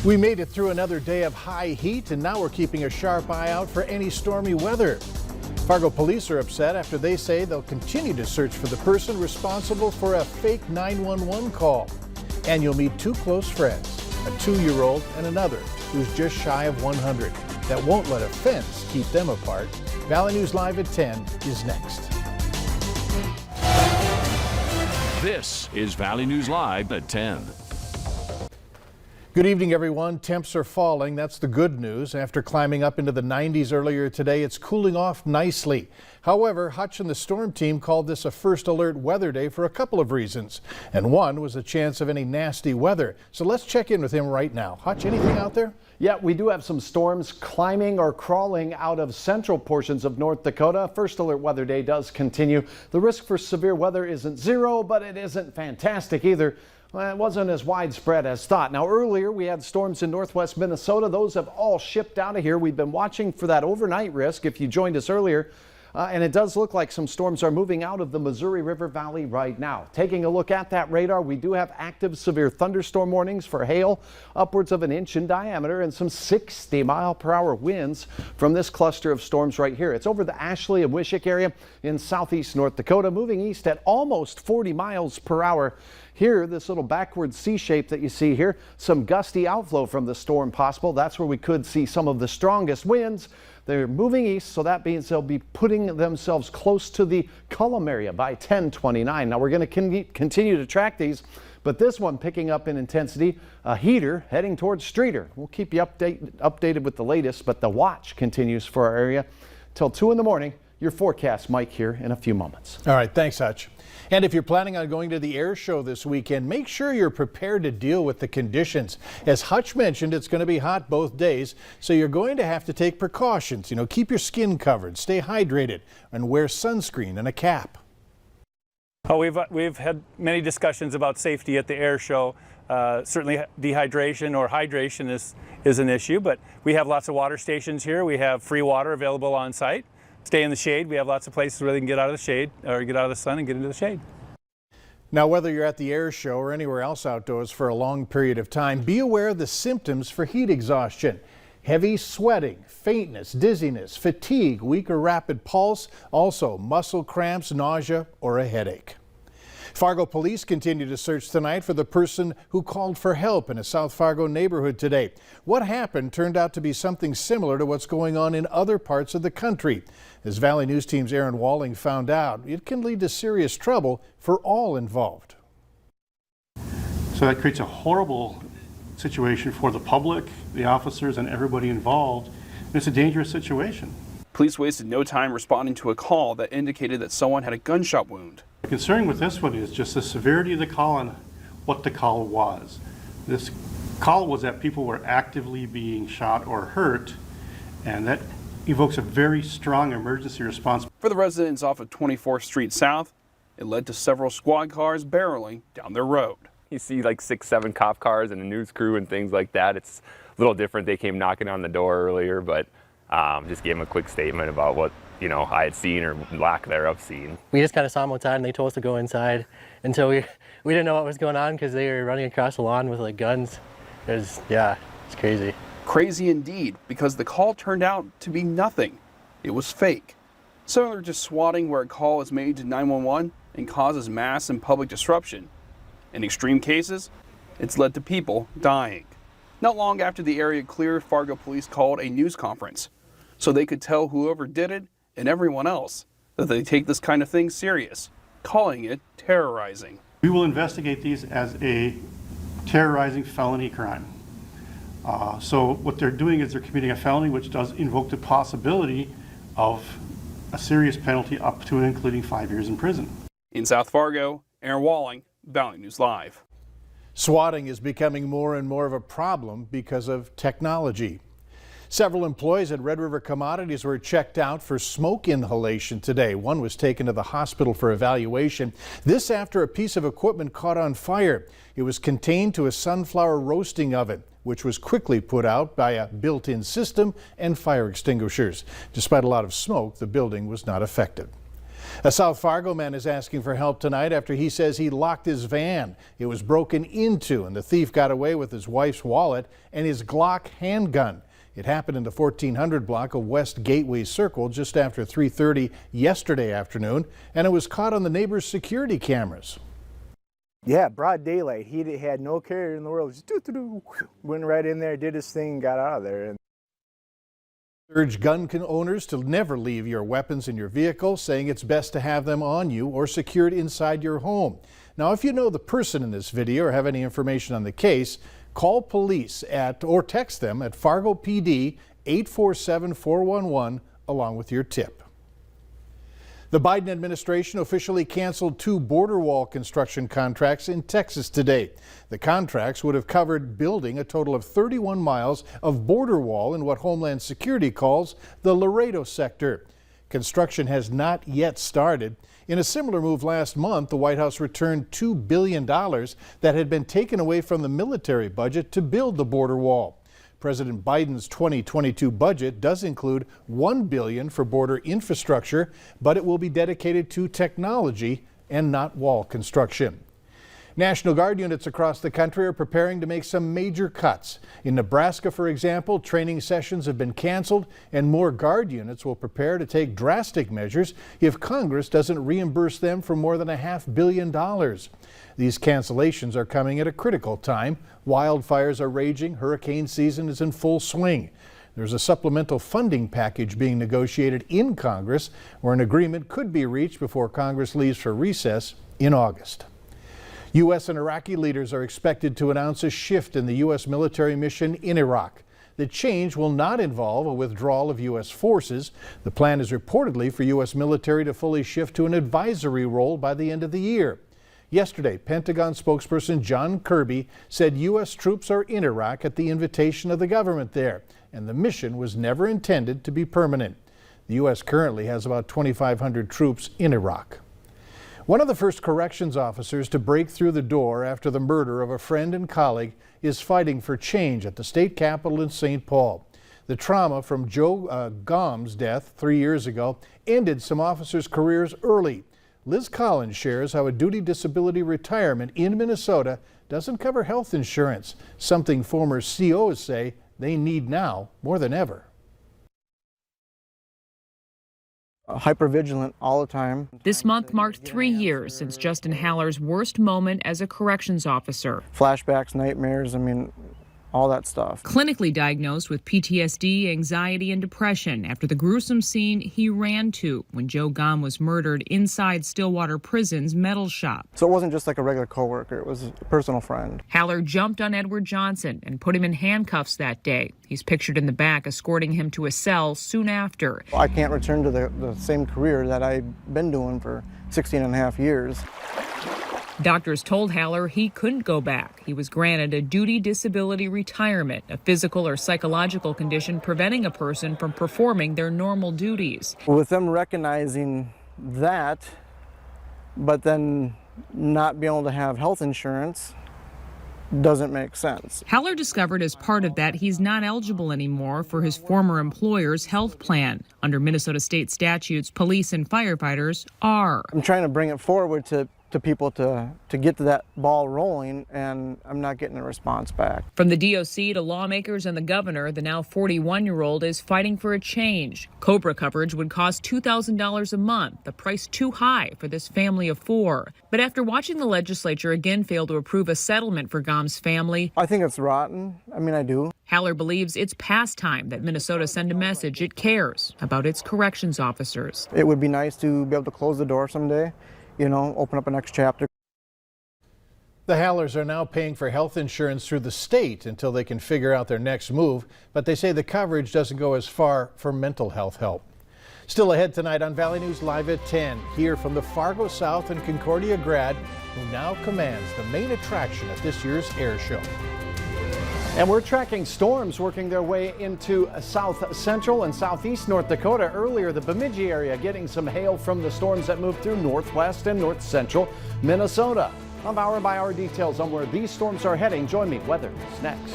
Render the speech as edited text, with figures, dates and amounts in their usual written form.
We made it through another day of high heat, and now we're keeping a sharp eye out for any stormy weather. Fargo police are upset after they say they'll continue to search for the person responsible for a fake 911 call. And you'll meet two close friends, a 2-year-old and another who's just shy of 100. That won't let a fence keep them apart. Valley News Live at 10 is next. This is Valley News Live at 10. Good evening, everyone. Temps are falling. That's the good news. After climbing up into the 90s earlier today, it's cooling off nicely. However, Hutch and the storm team called this a first alert weather day for a couple of reasons. And one was a chance of any nasty weather. So let's check in with him right now. Hutch, anything out there? Yeah, we do have some storms climbing or crawling out of central portions of North Dakota. First alert weather day does continue. The risk for severe weather isn't zero, but it isn't fantastic either. Well, it wasn't as widespread as thought. Now, earlier we had storms in northwest Minnesota. Those have all shipped out of here. We've been watching for that overnight risk if you joined us earlier. And it does look like some storms are moving out of the Missouri River Valley right now. Taking a look at that radar, we do have active severe thunderstorm warnings for hail upwards of 1 inch in diameter and some 60-mile-per-hour winds from this cluster of storms right here. It's over the Ashley and Wishick area in southeast North Dakota, moving east at almost 40 miles per hour. Here, this little backward C shape that you see here, some gusty outflow from the storm possible. That's where we could see some of the strongest winds. They're moving east, so that means they'll be putting themselves close to the Cullum area by 10:29. Now we're going to continue to track these, but this one picking up in intensity, a heater heading towards Streeter. We'll keep you updated with the latest, but the watch continues for our area till 2 in the morning. Your forecast, Mike, here in a few moments. All right, thanks, Hutch. And if you're planning on going to the air show this weekend, make sure you're prepared to deal with the conditions. As Hutch mentioned, it's going to be hot both days, so you're going to have to take precautions. Keep your skin covered, stay hydrated, and wear sunscreen and a cap. Oh, we've had many discussions about safety at the air show. Certainly dehydration or hydration is an issue, but we have lots of water stations here. We have free water available on site. Stay in the shade. We have lots of places where they can get out of the shade or get out of the sun and get into the shade. Now, whether you're at the air show or anywhere else outdoors for a long period of time, be aware of the symptoms for heat exhaustion. Heavy sweating, faintness, dizziness, fatigue, weak or rapid pulse, also muscle cramps, nausea, or a headache. Fargo police continue to search tonight for the person who called for help in a South Fargo neighborhood today. What happened turned out to be something similar to what's going on in other parts of the country. As Valley News Team's Aaron Walling found out, it can lead to serious trouble for all involved. So that creates a horrible situation for the public, the officers, and everybody involved. And it's a dangerous situation. Police wasted no time responding to a call that indicated that someone had a gunshot wound. The concern with this one is just the severity of the call and what the call was. This call was that people were actively being shot or hurt, and that evokes a very strong emergency response. For the residents off of 24th Street South, it led to several squad cars barreling down their road. You see like 6, 7 cop cars and a news crew and things like that. It's a little different. They came knocking on the door earlier, but just gave them a quick statement about what I had seen or lack thereof seen. We just kind of saw them outside and they told us to go inside until we didn't know what was going on because they were running across the lawn with like guns. It's crazy. Crazy indeed, because the call turned out to be nothing. It was fake. Similar to swatting, where a call is made to 911 and causes mass and public disruption. In extreme cases, it's led to people dying. Not long after the area cleared, Fargo police called a news conference so they could tell whoever did it and everyone else that they take this kind of thing serious, calling it terrorizing. We will investigate these as a terrorizing felony crime. So what they're doing is they're committing a felony which does invoke the possibility of a serious penalty up to and including 5 years in prison. In South Fargo, Aaron Walling, Valley News Live. Swatting is becoming more and more of a problem because of technology. Several employees at Red River Commodities were checked out for smoke inhalation today. One was taken to the hospital for evaluation. This after a piece of equipment caught on fire. It was contained to a sunflower roasting oven, which was quickly put out by a built-in system and fire extinguishers. Despite a lot of smoke, the building was not affected. A South Fargo man is asking for help tonight after he says he locked his van. It was broken into and the thief got away with his wife's wallet and his Glock handgun. It happened in the 1400 block of West Gateway Circle just after 3:30 yesterday afternoon, and it was caught on the neighbor's security cameras. Yeah, broad daylight. He had no care in the world. Just went right in there, did his thing, and got out of there. Urge gun owners to never leave your weapons in your vehicle, saying it's best to have them on you or secured inside your home. Now, if you know the person in this video or have any information on the case, call police or text them at Fargo PD 847-411 along with your tip. The Biden administration officially canceled 2 border wall construction contracts in Texas today. The contracts would have covered building a total of 31 miles of border wall in what Homeland Security calls the Laredo sector. Construction has not yet started. In a similar move last month, the White House returned $2 billion that had been taken away from the military budget to build the border wall. President Biden's 2022 budget does include $1 billion for border infrastructure, but it will be dedicated to technology and not wall construction. National Guard units across the country are preparing to make some major cuts. In Nebraska, for example, training sessions have been canceled, and more Guard units will prepare to take drastic measures if Congress doesn't reimburse them for more than $500 million. These cancellations are coming at a critical time. Wildfires are raging, hurricane season is in full swing. There's a supplemental funding package being negotiated in Congress, where an agreement could be reached before Congress leaves for recess in August. U.S. and Iraqi leaders are expected to announce a shift in the U.S. military mission in Iraq. The change will not involve a withdrawal of U.S. forces. The plan is reportedly for U.S. military to fully shift to an advisory role by the end of the year. Yesterday, Pentagon spokesperson John Kirby said U.S. troops are in Iraq at the invitation of the government there, and the mission was never intended to be permanent. The U.S. currently has about 2,500 troops in Iraq. One of the first corrections officers to break through the door after the murder of a friend and colleague is fighting for change at the state capitol in St. Paul. The trauma from Joe Gom's death 3 years ago ended some officers' careers early. Liz Collins shares how a duty disability retirement in Minnesota doesn't cover health insurance, something former COs say they need now more than ever. Hypervigilant all the time. This month marked 3 years since Justin Haller's worst moment as a corrections officer. Flashbacks, nightmares, all that stuff. Clinically diagnosed with PTSD, anxiety, and depression after the gruesome scene he ran to when Joe Gom was murdered inside Stillwater Prison's metal shop. So it wasn't just like a regular coworker, it was a personal friend. Haller jumped on Edward Johnson and put him in handcuffs that day. He's pictured in the back escorting him to a cell soon after. I can't return to the same career that I've been doing for 16 and a half years. Doctors told Haller he couldn't go back. He was granted a duty disability retirement, a physical or psychological condition preventing a person from performing their normal duties. With them recognizing that, but then not being able to have health insurance, doesn't make sense. Haller discovered as part of that he's not eligible anymore for his former employer's health plan. Under Minnesota state statutes, police and firefighters are. I'm trying to bring it forward to people to get to that ball rolling, and I'm not getting a response back. From the DOC to lawmakers and the governor, the now 41-year-old is fighting for a change. COBRA coverage would cost $2,000 a month, the price too high for this family of 4. But after watching the legislature again fail to approve a settlement for Gom's family, I think it's rotten. I do. Haller believes it's past time that Minnesota send a message it cares about its corrections officers. It would be nice to be able to close the door someday, open up a next chapter. The Hallers are now paying for health insurance through the state until they can figure out their next move, but they say the coverage doesn't go as far for mental health help. Still ahead tonight on Valley News Live at 10, hear from the Fargo South and Concordia grad who now commands the main attraction at this year's air show. And we're tracking storms working their way into south central and southeast North Dakota. Earlier, the Bemidji area getting some hail from the storms that moved through northwest and north central Minnesota. I'll have hour by hour details on where these storms are heading. Join me. Weather is next.